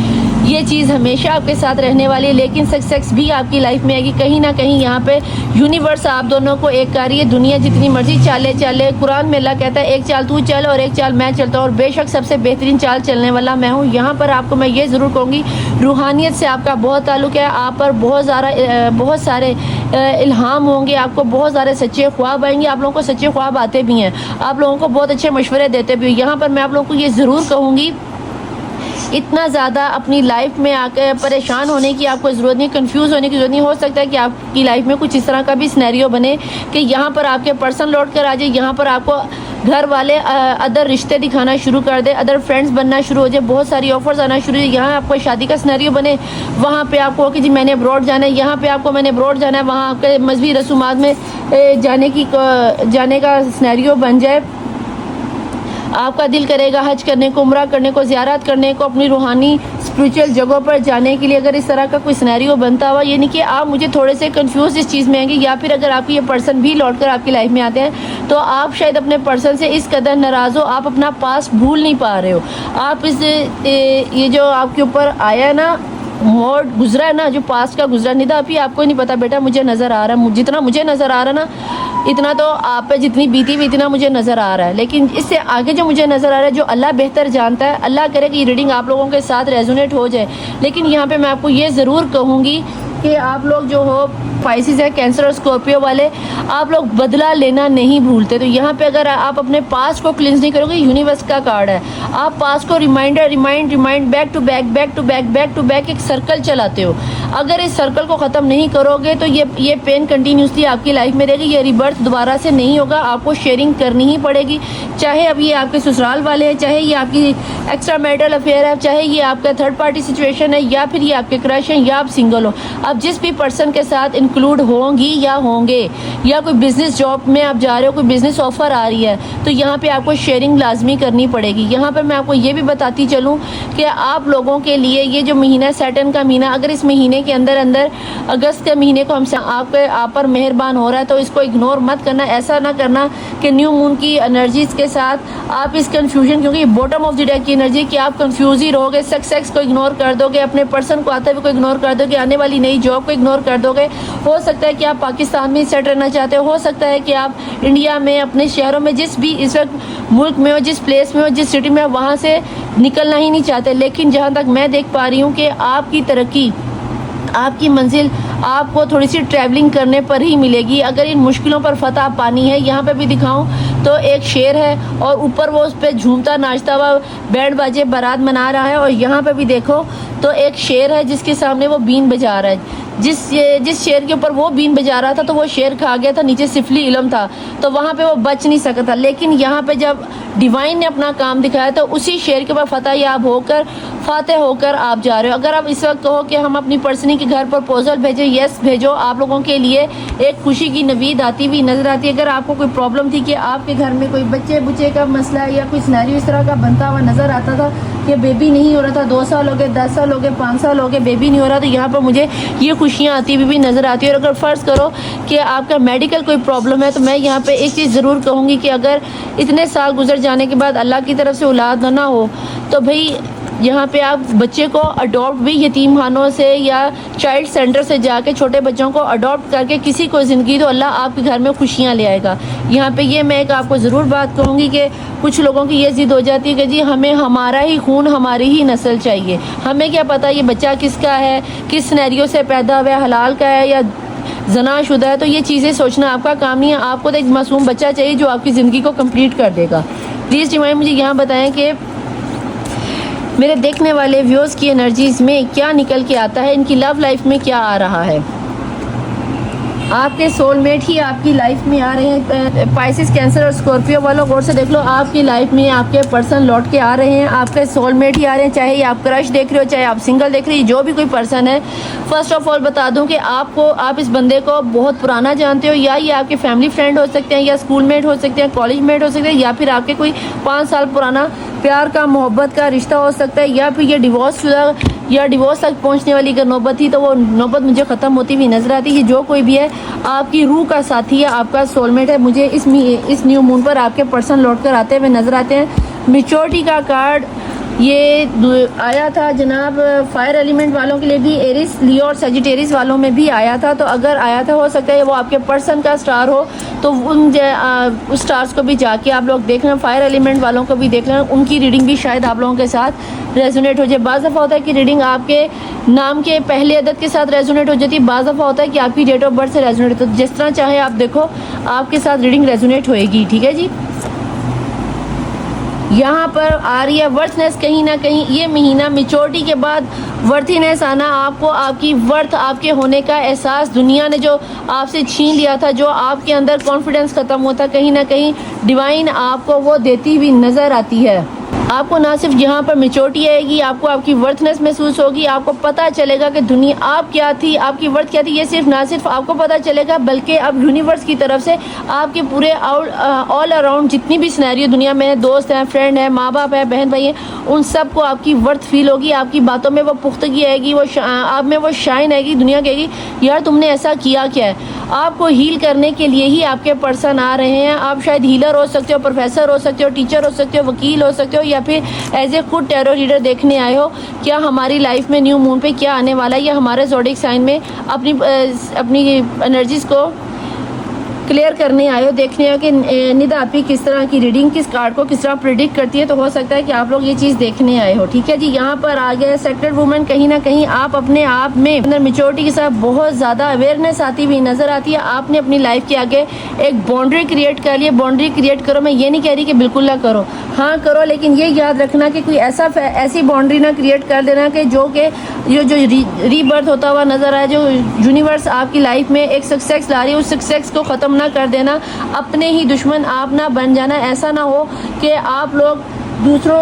[SPEAKER 1] ये चीज़ हमेशा आपके साथ रहने वाली है, लेकिन सक्सेस भी आपकी लाइफ में आएगी। कहीं ना कहीं यहाँ पे यूनिवर्स आप दोनों को एक कर रही है। दुनिया जितनी मर्जी चाले चले, कुरान में अल्लाह कहता है एक चाल तू चल और एक चाल मैं चलता हूँ, और बेशक सबसे बेहतरीन चाल चलने वाला मैं हूँ। यहाँ पर आपको मैं ये ज़रूर कहूँगी, रूहानियत से आपका बहुत ताल्लुक है। आप पर बहुत सारे इल्हाम होंगे, आपको बहुत सारे सच्चे ख्वाब आएंगे। आप लोगों को सच्चे ख्वाब आते भी हैं, आप लोगों को बहुत अच्छे मशवरे देते भी। यहाँ पर मैं आप लोगों को ये ज़रूर कहूँगी, इतना ज़्यादा अपनी लाइफ में आकर परेशान होने की आपको ज़रूरत नहीं, कंफ्यूज होने की ज़रूरत नहीं। हो सकता है कि आपकी लाइफ में कुछ इस तरह का भी सिनेरियो बने कि यहाँ पर आपके पर्सन लौट कर आ जाए, यहाँ पर आपको घर वाले अदर रिश्ते दिखाना शुरू कर दे, अदर फ्रेंड्स बनना शुरू हो जाए, बहुत सारी ऑफर्स आना शुरू हो जाए। यहाँ आपको शादी का सिनेरियो बने, वहाँ पे आपको कि जी मैंने अब्रॉड जाना है, यहाँ पे आपको मैंने अब्रॉड जाना है, वहाँ आपके मजहबी रसूमात में जाने का सिनेरियो बन जाए। आपका दिल करेगा हज करने को, उम्रा करने को, ज़ियारत करने को, अपनी रूहानी स्पिरिचुअल जगहों पर जाने के लिए। अगर इस तरह का कोई सिनेरियो बनता हुआ, यानी कि आप मुझे थोड़े से कंफ्यूज इस चीज़ में आएंगे, या फिर अगर आपकी ये पर्सन भी लौट कर आपकी लाइफ में आते हैं तो आप शायद अपने पर्सन से इस कदर नाराज़ हो, आप अपना पास्ट भूल नहीं पा रहे हो। आप ये जो आपके ऊपर आया ना मोड़ गुजरा है ना, जो पास्ट का गुजरा, निदा अभी आपको नहीं पता बेटा, मुझे नज़र आ रहा है, जितना मुझे नज़र आ रहा है ना, इतना तो आप पे जितनी बीती हुई इतना मुझे नज़र आ रहा है। लेकिन इससे आगे जो मुझे नज़र आ रहा है, जो अल्लाह बेहतर जानता है, अल्लाह करे कि ये रीडिंग आप लोगों के साथ रेजोनेट हो जाए। लेकिन यहाँ पे मैं आपको ये ज़रूर कहूँगी कि आप लोग जो हो स्पाइसिस है, कैंसर और स्कॉर्पियो वाले, आप लोग बदला लेना नहीं भूलते। तो यहाँ पे अगर आप अपने पास्ट को क्लिंस नहीं करोगे, यूनिवर्स का कार्ड है, आप पास्ट को रिमाइंड बैक टू बैक एक सर्कल चलाते हो। अगर इस सर्कल को ख़त्म नहीं करोगे तो ये पेन कंटिन्यूसली आपकी लाइफ में रहेगी, ये रिबर्थ दोबारा से नहीं होगा। आपको शेयरिंग करनी ही पड़ेगी, चाहे अब ये आपके ससुराल वाले हैं, चाहे ये आपकी एक्स्ट्रा मैरिटल अफेयर है, चाहे ये आपका थर्ड पार्टी सिचुएशन है, या फिर ये आपके क्रश हैं, या आप सिंगल हो। अब जिस भी पर्सन के साथ इंक्लूड होंगी या होंगे, या कोई बिजनेस जॉब में आप जा रहे हो, कोई बिजनेस ऑफर आ रही है, तो यहाँ पे आपको शेयरिंग लाजमी करनी पड़ेगी। यहाँ पर मैं आपको ये भी बताती चलूँ कि आप लोगों के लिए ये जो महीना सैटर्न का महीना, अगर इस महीने के अंदर अगस्त के महीने को हमसे आप पर मेहरबान हो रहा है तो इसको इग्नोर मत करना। ऐसा ना करना कि न्यू मून की एनर्जीज के साथ आप इस कंफ्यूजन, क्योंकि बॉटम ऑफ द डेक की एनर्जी कि आप कंफ्यूज ही रहोगे, सक्सेस को इग्नोर कर दोगे, अपने पर्सन को आते हुए को इग्नोर कर दोगे, आने वाली नई जॉब को इग्नोर कर दोगे। हो सकता है कि आप पाकिस्तान में सेट रहना चाहते हो सकता है कि आप इंडिया में अपने शहरों में, जिस भी इस वक्त मुल्क में हो, जिस प्लेस में हो, जिस सिटी में हो, वहाँ से निकलना ही नहीं चाहते। लेकिन जहाँ तक मैं देख पा रही हूँ कि आपकी तरक्की, आपकी मंजिल आपको थोड़ी सी ट्रैवलिंग करने पर ही मिलेगी। अगर इन मुश्किलों पर फतह पानी है, यहाँ पे भी दिखाऊं तो एक शेर है और ऊपर वो उस पर झूमता नाचता हुआ बैंड बाजे बारात मना रहा है, और यहाँ पे भी देखो तो एक शेर है जिसके सामने वो बीन बजा रहा है। जिस शेर के ऊपर वो बीन बजा रहा था तो वो शेर खा गया था, नीचे सिफली इलम था, तो वहाँ पे वो बच नहीं सकता। लेकिन यहाँ पे जब डिवाइन ने अपना काम दिखाया तो उसी शेर के ऊपर फतह याब होकर, फातह होकर आप जा रहे हो। अगर आप इस वक्त कहो कि हम अपनी पर्सनी के घर प्रपोजल भेजो, यस भेजो, आप लोगों के लिए एक खुशी की नवीद आती हुई नजर आती है। अगर आपको कोई प्रॉब्लम थी कि आपके घर में कोई बच्चे बुच्चे का मसला है या कोई सिनेरियो इस तरह का बनता हुआ नजर आता था कि बेबी नहीं हो रहा था, 2 साल हो गए, 10 साल हो गए, 5 साल हो गए, बेबी नहीं हो रहा, तो यहाँ पर मुझे ये खुशियाँ आती हुई भी नज़र आती है। और अगर फ़र्ज़ करो कि आपका मेडिकल कोई प्रॉब्लम है तो मैं यहाँ पे एक चीज़ ज़रूर कहूँगी कि अगर इतने साल गुजर जाने के बाद अल्लाह की तरफ से औलाद ना हो तो भाई यहाँ पे आप बच्चे को अडॉप्ट भी यतीम खानों से या चाइल्ड सेंटर से जाके छोटे बच्चों को अडॉप्ट करके किसी को ज़िंदगी, तो अल्लाह आपके घर में खुशियाँ ले आएगा। यहाँ पे ये मैं एक आपको ज़रूर बात कहूँगी कि कुछ लोगों की ये ज़िद हो जाती है कि जी हमें हमारा ही खून, हमारी ही नस्ल चाहिए। हमें क्या पता ये बच्चा किसका है, किस सिनेरियो से पैदा हुआ है, हलाल का है या ज़नाशुदा है। तो ये चीज़ें सोचना आपका काम नहीं है। आपको तो एक मासूम बच्चा चाहिए जो आपकी ज़िंदगी को कंप्लीट कर देगा। प्लीज़ डिवाइन मुझे यहाँ बताएं कि मेरे देखने वाले व्यूअर्स की एनर्जीज़ में क्या निकल के आता है, इनकी लव लाइफ में क्या आ रहा है। आपके सोलमेट ही आपकी लाइफ में आ रहे हैं। पाइसिस, कैंसर और स्कॉर्पियो वालों गौर से देख लो, आपकी लाइफ में आपके पर्सन लौट के आ रहे हैं, आपके सोलमेट ही आ रहे हैं। चाहे आप क्रश देख रहे हो, चाहे आप सिंगल देख रहे हो, जो भी कोई पर्सन है। फर्स्ट ऑफ ऑल बता दूं कि आप इस बंदे को बहुत पुराना जानते हो, या ये आपके फैमिली फ्रेंड हो सकते हैं, या स्कूल मेट हो सकते हैं, कॉलेज मेट हो सकते हैं, या फिर आपके कोई 5 साल पुराना प्यार का, मोहब्बत का रिश्ता हो सकता है, या फिर ये डिवोर्स शुदा या डिवोर्स तक पहुंचने वाली अगर नौबत थी तो वो नौबत मुझे ख़त्म होती हुई नजर आती है। जो कोई भी है आपकी रूह का साथी है, आपका सोलमेट है। मुझे इस न्यू मून पर आपके पर्सन लौट कर आते हुए नजर आते हैं। मैच्योरिटी का कार्ड ये आया था जनाब, फायर एलिमेंट वालों के लिए भी, एरिस, लियो और सजिटेरिस वालों में भी आया था। तो अगर आया था, हो सकता है वो आपके पर्सन का स्टार हो, तो उन स्टार्स को भी जाके आप लोग देख लें। फायर एलिमेंट वालों को भी देख लें, उनकी रीडिंग भी शायद आप लोगों के साथ रेजोनेट हो जाए। बाज़ दफ़ा होता है कि रीडिंग आपके नाम के पहले अदद के साथ रेजोनेट हो जाती है, बाज़ दफ़ा होता है कि आपकी डेट ऑफ बर्थ से रेजोनेट। तो जिस तरह चाहे आप देखो, आपके साथ रीडिंग रेजोनेट होएगी। ठीक है जी। यहाँ पर आ रही है वर्थनेस, कहीं ना कहीं ये महीना मैच्योरिटी के बाद वर्थीनेस आना, आपको आपकी वर्थ, आपके होने का एहसास, दुनिया ने जो आपसे छीन लिया था, जो आपके अंदर कॉन्फिडेंस ख़त्म होता, कहीं ना कहीं डिवाइन आपको वो देती हुई नज़र आती है। आपको ना सिर्फ यहाँ पर मैच्योरिटी आएगी, आपको आपकी वर्थनेस महसूस होगी, आपको पता चलेगा कि दुनिया आप क्या थी, आपकी वर्थ क्या थी। ये सिर्फ ना सिर्फ आपको पता चलेगा बल्कि अब यूनिवर्स की तरफ से आपके पूरे ऑल अराउंड जितनी भी सिनेरियो दुनिया में, दोस्त हैं, फ्रेंड हैं, माँ बाप हैं, बहन भाई हैं, उन सबको आपकी वर्थ फील होगी। आपकी बातों में वो पुख्तगी आएगी, वो आप में वो शाइन आएगी। दुनिया कहेगी यार तुमने ऐसा किया क्या है। आपको हील करने के लिए ही आपके पर्सन आ रहे हैं। आप शायद हीलर हो सकते हो, प्रोफेसर हो सकते हो, टीचर हो सकते हो, वकील हो सकते हो, या फिर एज ए खुद टैरो रीडर देखने आए हो क्या हमारी लाइफ में न्यू मून पे क्या आने वाला है, या हमारे ज़ोडिक साइन में अपनी एनर्जीज़ को क्लियर करने आए हो, देखने हो कि निदा आपकी किस तरह की रीडिंग किस कार्ड को किस तरह प्रिडिक्ट करती है, तो हो सकता है कि आप लोग ये चीज़ देखने आए हो। ठीक है जी, यहाँ पर आ गया सेक्टर वुमेन, कहीं ना कहीं आप अपने आप में अंदर मेच्योरिटी के साथ बहुत ज़्यादा अवेयरनेस आती हुई नजर आती है। आपने अपनी लाइफ के आगे एक बाउंड्री क्रिएट कर लिया। बाउंड्री क्रिएट करो, मैं ये नहीं कह रही कि बिल्कुल ना करो, हाँ करो, लेकिन ये याद रखना कि कोई ऐसी बाउंड्री ना क्रिएट कर देना कि जो रीबर्थ होता हुआ नजर आए, जो यूनिवर्स आपकी लाइफ में एक सक्सेस ला रही है, उस सक्सेस को ख़त्म ना कर देना। अपने ही दुश्मन आप ना बन जाना। ऐसा ना हो कि आप लोग दूसरों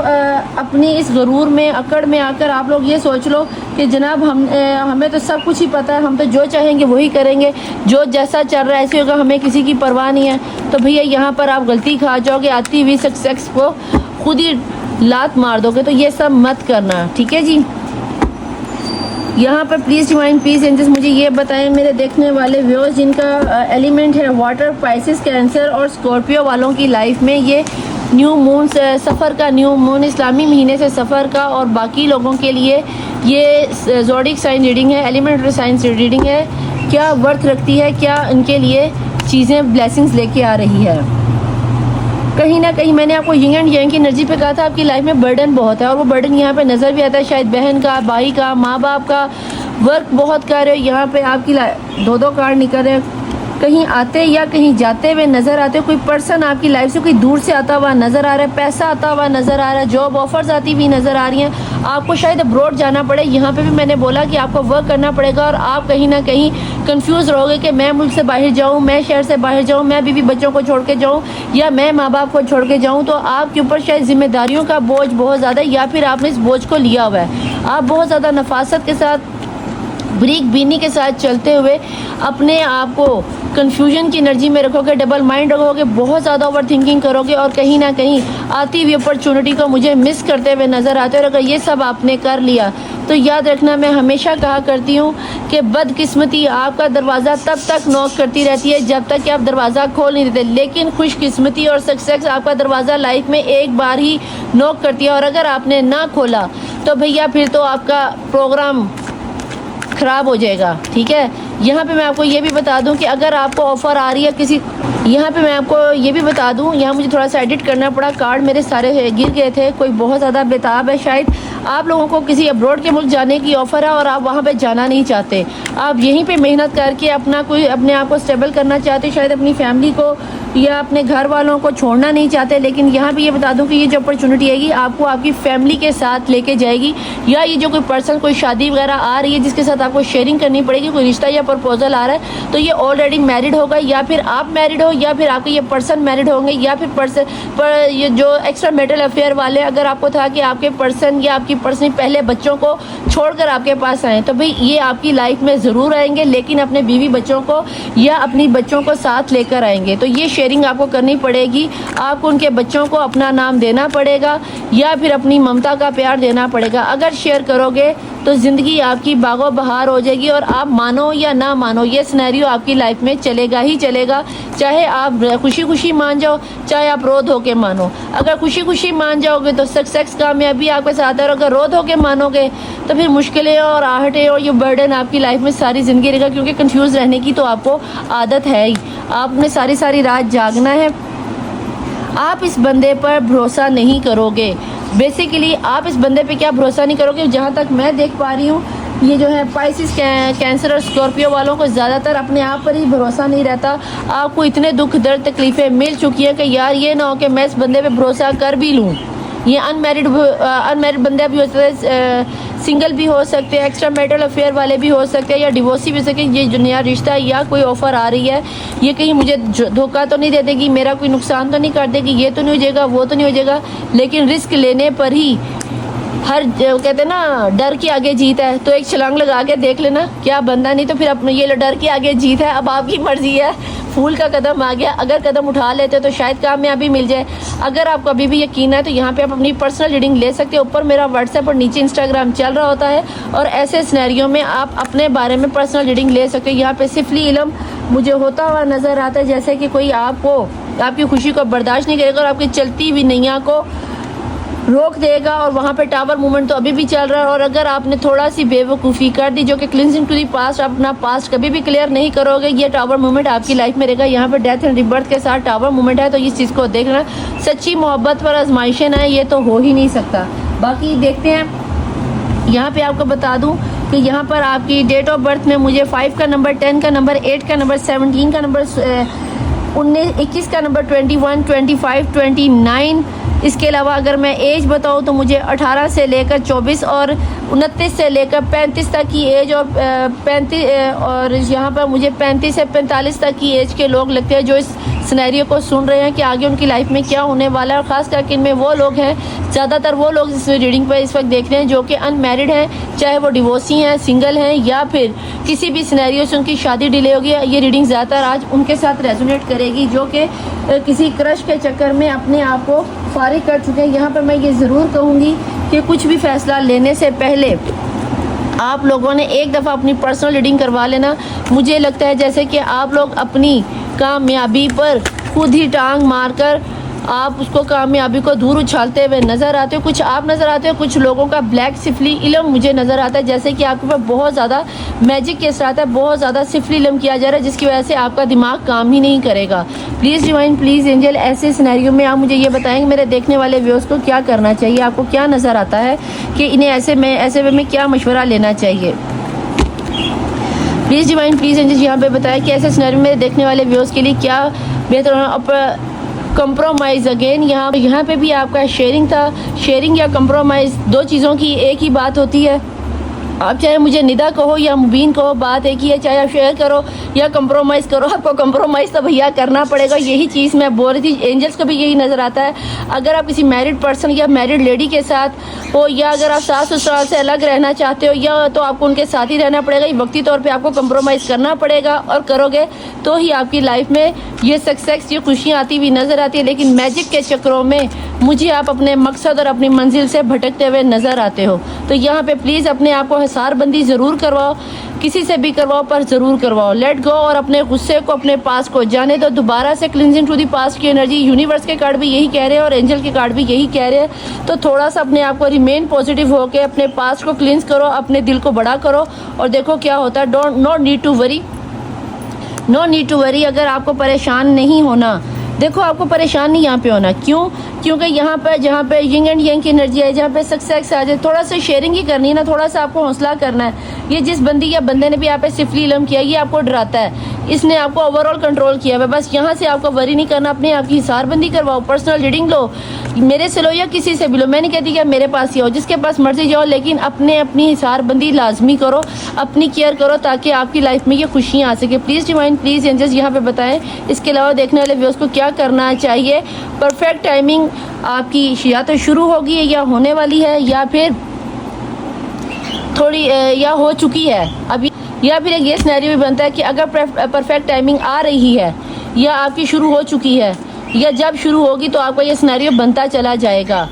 [SPEAKER 1] अपनी इस गरूर में अकड़ में आकर आप लोग ये सोच लो कि जनाब हमें तो सब कुछ ही पता है, हम तो जो चाहेंगे वही करेंगे, जो जैसा चल रहा है ऐसे होगा, हमें किसी की परवाह नहीं है। तो भैया यहाँ पर आप गलती खा जाओगे, आती हुई सक्सेस को खुद ही लात मार दोगे। तो ये सब मत करना, ठीक है जी। यहाँ पर प्लीज़ डिवाइन पीस एंजल्स मुझे ये बताएं मेरे देखने वाले व्यूअर्स जिनका एलिमेंट है वाटर, पाइसेस, कैंसर और स्कॉर्पियो वालों की लाइफ में ये न्यू मून से सफ़र का, न्यू मून इस्लामी महीने से सफ़र का, और बाकी लोगों के लिए ये ज़ोडिक साइन रीडिंग है, एलिमेंटरी साइंस रीडिंग है, क्या वर्थ रखती है, क्या इनके लिए चीज़ें ब्लेसिंग्स लेके आ रही है। कहीं ना कहीं मैंने आपको यिंग एंड यांग की एनर्जी पे कहा था आपकी लाइफ में बर्डन बहुत है, और वो बर्डन यहाँ पे नज़र भी आता है, शायद बहन का, भाई का, माँ बाप का, वर्क बहुत कर रहे हो। यहाँ पे आपकी दो कार्ड निकल रहे हैं, कहीं आते या कहीं जाते हुए नज़र आते हो। कोई पर्सन आपकी लाइफ से कोई दूर से आता हुआ नज़र आ रहा है, पैसा आता हुआ नज़र आ रहा है, जॉब ऑफर्स आती हुई नज़र आ रही हैं। आपको शायद अब्रॉड जाना पड़े, यहाँ पे भी मैंने बोला कि आपको वर्क करना पड़ेगा, और आप कहीं ना कहीं कंफ्यूज रहोगे कि मैं मुल्क से बाहर जाऊँ, मैं शहर से बाहर जाऊँ, मैं बीवी बच्चों को छोड़ के जाऊँ, या मैं माँ बाप को छोड़ के जाऊँ। तो आपके ऊपर शायद जिम्मेदारियों का बोझ बहुत ज़्यादा है, या फिर आपने इस बोझ को लिया हुआ है। आप बहुत ज़्यादा नफासत के साथ, ब्रीक बीनी के साथ चलते हुए अपने आप को कन्फ्यूजन की एनर्जी में रखोगे, डबल माइंड रखोगे, बहुत ज़्यादा ओवर थिंकिंग करोगे, और कहीं ना कहीं आती हुई अपॉर्चुनिटी को मुझे मिस करते हुए नज़र आते हो। और अगर ये सब आपने कर लिया तो याद रखना, मैं हमेशा कहा करती हूँ कि बदकिस्मती आपका दरवाज़ा तब तक नॉक करती रहती है जब तक कि आप दरवाज़ा खोल नहीं देते, लेकिन खुशकिस्मती और सक्सेस आपका दरवाज़ा लाइफ में एक बार ही नॉक करती है। और अगर आपने ना खोला तो भैया फिर तो आपका प्रोग्राम ख़राब हो जाएगा, ठीक है। यहाँ पे मैं आपको ये भी बता दूँ कि अगर आपको ऑफ़र आ रही है किसी, यहाँ पे मैं आपको ये भी बता दूँ, यहाँ मुझे थोड़ा सा एडिट करना पड़ा, कार्ड मेरे सारे गिर गए थे, कोई बहुत ज़्यादा बेताब है। शायद आप लोगों को किसी अब्रॉड के मुल्क जाने की ऑफ़र है और आप वहाँ पे जाना नहीं चाहते, आप यहीं पे मेहनत करके अपने आप को स्टेबल करना चाहते, शायद अपनी फैमिली को या अपने घर वालों को छोड़ना नहीं चाहते। लेकिन यहाँ पे ये बता दूँ कि ये जो अपॉर्चुनिटी आएगी आपको आपकी फैमिली के साथ लेके जाएगी, या ये जो कोई पर्सन, कोई शादी वगैरह आ रही है जिसके साथ आपको शेयरिंग करनी पड़ेगी, कोई रिश्ता या प्रपोजल आ रहा है, तो ये ऑलरेडी मैरिड होगा, या फिर आप मैरिड हो, या फिर आपके ये पर्सन मैरिड होंगे, या फिर ये जो एक्स्ट्रा मैरिटल अफेयर वाले, अगर आपको था कि आपके पर्सन या आपकी पर्सन पहले बच्चों को छोड़कर आपके पास आए, तो भाई ये आपकी लाइफ में ज़रूर आएंगे, लेकिन अपने बीवी बच्चों को या अपनी बच्चों को साथ लेकर आएंगे। तो ये शेयरिंग आपको करनी पड़ेगी, आपको उनके बच्चों को अपना नाम देना पड़ेगा, या फिर अपनी ममता का प्यार देना पड़ेगा। अगर शेयर करोगे तो ज़िंदगी आपकी बागो बहार हो जाएगी, और आप मानो या ना मानो ये सिनेरियो आपकी लाइफ में चलेगा ही चलेगा, चाहे आप खुशी खुशी मान जाओ, चाहे आप रो धो के मानो। अगर खुशी खुशी मान जाओगे तो सक्सेस कामयाबी आपके साथ है, और अगर रो धो के मानोगे तो फिर मुश्किलें और आहटें और ये बर्डन आपकी लाइफ में सारी ज़िंदगी रहेगा, क्योंकि कंफ्यूज रहने की तो आपको आदत है ही। आपने सारी रात जागना है, आप इस बंदे पर भरोसा नहीं करोगे। बेसिकली आप इस बंदे पे क्या भरोसा नहीं करोगे, जहाँ तक मैं देख पा रही हूँ ये जो है पाइसिस, कैंसर और स्कॉर्पियो वालों को ज़्यादातर अपने आप पर ही भरोसा नहीं रहता। आपको इतने दुख दर्द तकलीफ़ें मिल चुकी हैं कि यार ये ना हो कि मैं इस बंदे पे भरोसा कर भी लूँ। ये अनमैरिड बंदे भी हो सकते हैं, सिंगल भी हो सकते हैं, एक्स्ट्रा मैरिटल अफेयर वाले भी हो सकते हैं, या डिवोर्सी भी हो सकते हैं। ये जो नया रिश्ता है या कोई ऑफ़र आ रही है, ये कहीं मुझे धोखा तो नहीं दे देगी, मेरा कोई नुकसान तो नहीं कर देगी, ये तो नहीं हो जाएगा, वो तो नहीं हो जाएगा। लेकिन रिस्क लेने पर ही हर कहते हैं ना, डर के आगे जीत है। तो एक छलांग लगा के देख लेना, क्या बंदा नहीं तो फिर अपने ये डर के आगे जीत है। अब आपकी मर्जी है, फूल का कदम आ गया, अगर कदम उठा लेते तो शायद कामयाबी मिल जाए। अगर आपको अभी भी यकीन है तो यहाँ पे आप अपनी पर्सनल रीडिंग ले सकते हो। ऊपर मेरा व्हाट्सएप और नीचे इंस्टाग्राम चल रहा होता है, और ऐसे सिनेरियो में आप अपने बारे में पर्सनल रीडिंग ले सकते हो। यहाँ पे सिफली इल्म मुझे होता हुआ नज़र आता है, जैसे कि कोई आपको आपकी खुशी को बर्दाश्त नहीं करेगा और आपकी चलती हुई नैया को रोक देगा और वहाँ पे टावर मूवमेंट तो अभी भी चल रहा है। और अगर आपने थोड़ा सी बेवकूफ़ी कर दी जो कि क्लिनजिंग टू दी पास्ट, आप अपना पास्ट कभी भी क्लियर नहीं करोगे, ये टावर मूवमेंट आपकी लाइफ में रहेगा। यहाँ पे डेथ एंड रिबर्थ के साथ टावर मूवमेंट है, तो इस चीज़ को देखना। सच्ची मोहब्बत पर आजमाइशें ना, ये तो हो ही नहीं सकता। बाकी देखते हैं। यहाँ पे आपको बता दूं कि यहाँ पर आपकी डेट ऑफ बर्थ में मुझे 5 का नंबर, 10 का नंबर, 8 का नंबर, 17 का नंबर, 21 का नंबर, 21, 25, 29। इसके अलावा अगर मैं एज बताऊँ तो मुझे 18 से लेकर 24 और 29 से लेकर 35 तक की एज और 35 और यहाँ पर मुझे 35 से 45 तक की एज के लोग लगते हैं जो इस सिनेरियो को सुन रहे हैं कि आगे उनकी लाइफ में क्या होने वाला है। और ख़ास करके इनमें वो लोग हैं, ज़्यादातर वो लोग इस रीडिंग पर इस वक्त देख रहे हैं जो कि अनमैरिड हैं, चाहे वो डिवोर्सी हैं, सिंगल हैं, या फिर किसी भी सिनेरियो से उनकी शादी डिले होगी। ये रीडिंग ज़्यादातर आज उनके साथ रेजोनेट करेगी जो कि किसी क्रश के चक्कर में अपने आप को फारिग कर चुके हैं। यहाँ पर मैं ये ज़रूर कहूँगी कि कुछ भी फ़ैसला लेने से पहले आप लोगों ने एक दफ़ा अपनी पर्सनल रीडिंग करवा लेना। मुझे लगता है जैसे कि आप लोग अपनी कामयाबी पर खुद ही टांग मारकर आप उसको कामयाबी को दूर उछालते हुए नज़र आते हो। कुछ आप नज़र आते हो, कुछ लोगों का ब्लैक सिफली इलम मुझे नज़र आता है, जैसे कि आपके पास बहुत ज़्यादा मैजिक के साथ है, बहुत ज़्यादा सिफली इलम किया जा रहा है जिसकी वजह से आपका दिमाग काम ही नहीं करेगा। प्लीज़ डिवाइन, प्लीज़ एंजल, ऐसे सिनेरियो में आप मुझे ये बताएंगे मेरे देखने वाले व्यूअर्स को क्या करना चाहिए, आपको क्या नज़र आता है कि इन्हें ऐसे वे में क्या मशवरा लेना चाहिए। प्लीज़ डिवाइन, प्लीज़ एंजल यहाँ पे बताएं कि ऐसे सिनेरियो में देखने वाले व्यूअर्स के लिए क्या बेहतर होना। कंप्रोमाइज़ अगेन यहाँ पे भी आपका शेयरिंग था। शेयरिंग या कंप्रोमाइज़ दो चीज़ों की एक ही बात होती है। आप चाहे मुझे निदा कहो या मुबीन कहो, बात एक ही है। चाहे आप शेयर करो या कंप्रोमाइज़ करो, आपको कंप्रोमाइज़ तो भैया करना पड़ेगा। यही चीज़ मैं बोल रही थी, एंजल्स को भी यही नज़र आता है। अगर आप किसी मैरिड पर्सन या मैरिड लेडी के साथ हो, या अगर आप सास ससुराल से अलग रहना चाहते हो, या तो आपको उनके साथ ही रहना पड़ेगा। ये वक्ती तौर पर आपको कंप्रोमाइज़ करना पड़ेगा, और करोगे तो ही आपकी लाइफ में ये सक्सेस, ये खुशियाँ आती हुई नज़र आती है। लेकिन मैजिक के चक्करों में मुझे आप अपने मकसद और अपनी मंजिल से भटकते हुए नज़र आते हो। तो यहाँ पे प्लीज़ अपने आप को हिसारबंदी ज़रूर करवाओ, किसी से भी करवाओ पर ज़रूर करवाओ। लेट गो और अपने गुस्से को, अपने पास को जाने दो। दोबारा से क्लिनजिंग टू दी पास्ट की एनर्जी, यूनिवर्स के कार्ड भी यही कह रहे हैं और एंजल के कार्ड भी यही कह रहे हैं। तो थोड़ा सा अपने आप को रिमेन पॉजिटिव होकर अपने पास्ट को क्लिनज करो, अपने दिल को बड़ा करो और देखो क्या होता है। No need to worry. अगर आपको परेशान नहीं होना, देखो आपको परेशान नहीं यहाँ पे होना। क्यों? क्योंकि यहाँ पर जहाँ पे यिंग एंड यांग की एनर्जी है, जहाँ पे सक्सेस आ जाए, थोड़ा सा शेयरिंग ही करनी है ना, थोड़ा सा आपको हौसला करना है। ये जिस बंदी या बंदे ने भी यहाँ पे सिफली इलम किया, ये आपको डराता है, इसने आपको ओवरऑल कंट्रोल किया है। बस यहाँ से आपको वरी नहीं करना, अपने आप की हिसारबंदी करवाओ, पर्सनल रीडिंग लो, मेरे से लो या किसी से भी लो। मैं नहीं कहती कि मेरे पास ही आओ, जिसके पास मर्जी जाओ, लेकिन अपनी हिसारबंदी लाजमी करो, अपनी केयर करो, ताकि आपकी लाइफ में ये खुशियाँ आ सके। प्लीज़ डिवाइन, प्लीज़ एंजल्स यहाँ पे बताएं इसके अलावा देखने वाले व्यूअर्स को क्या करना चाहिए। परफेक्ट टाइमिंग आपकी या तो शुरू होगी या होने वाली है, या फिर थोड़ी या हो चुकी है अभी, या फिर ये सिनेरियो भी बनता है कि अगर परफेक्ट टाइमिंग आ रही है या आपकी शुरू हो चुकी है, या जब शुरू होगी तो आपका ये सिनेरियो बनता चला जाएगा।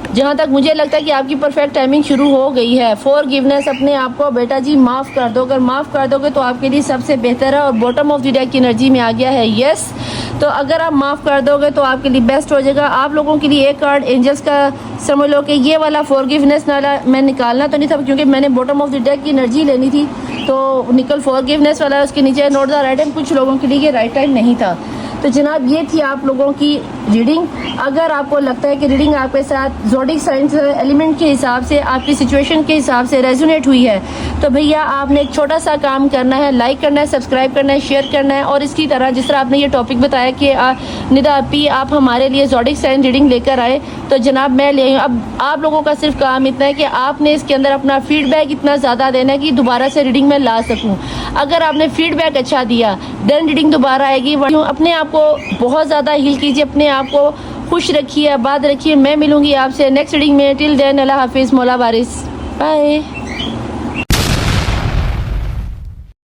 [SPEAKER 1] जहाँ तक मुझे लगता है कि आपकी परफेक्ट टाइमिंग शुरू हो गई है। फॉरगिवनेस, अपने आप को बेटा जी माफ़ कर दो। अगर माफ़ कर दोगे तो आपके लिए सबसे बेहतर है। और बॉटम ऑफ द डेक की एनर्जी में आ गया है यस। तो अगर आप माफ़ कर दोगे तो आपके लिए बेस्ट हो जाएगा। आप लोगों के लिए एक कार्ड एंजल्स का समझ लो कि ये वाला फॉरगिवनेस वाला मैं निकालना तो नहीं था, क्योंकि मैंने बॉटम ऑफ द डेक की एनर्जी लेनी थी, तो निकल फॉरगिवनेस वाला उसके नीचे नोट द राइट टाइम। कुछ लोगों के लिए ये राइट टाइम नहीं था। तो जनाब ये थी आप लोगों की रीडिंग। अगर आपको लगता है कि रीडिंग आपके साथ ज़ोडिक साइंस एलिमेंट के हिसाब से, आपकी सिचुएशन के हिसाब से रेजोनेट हुई है, तो भैया आपने एक छोटा सा काम करना है, लाइक करना है, सब्सक्राइब करना है, शेयर करना है। और इसकी तरह जिस तरह आपने ये टॉपिक बताया कि निदा अपी आप हमारे लिए ज़ोडिक साइंस रीडिंग लेकर आए, तो जनाब मैं ले आई हूँ। अब आप लोगों का सिर्फ काम इतना है कि आपने इसके अंदर अपना फीडबैक इतना ज़्यादा देना है कि दोबारा से रीडिंग में ला सकूँ। अगर आपने फीडबैक अच्छा दिया देन रीडिंग दोबारा आएगी। अपने आप को बहुत ज़्यादा हील कीजिए, अपने आप को खुश रखिए, आबाद रखिए। मैं मिलूंगी आपसे नेक्स्ट रीडिंग में। टिल देन अल्लाह हाफिज़, मौला वारिस, बाय।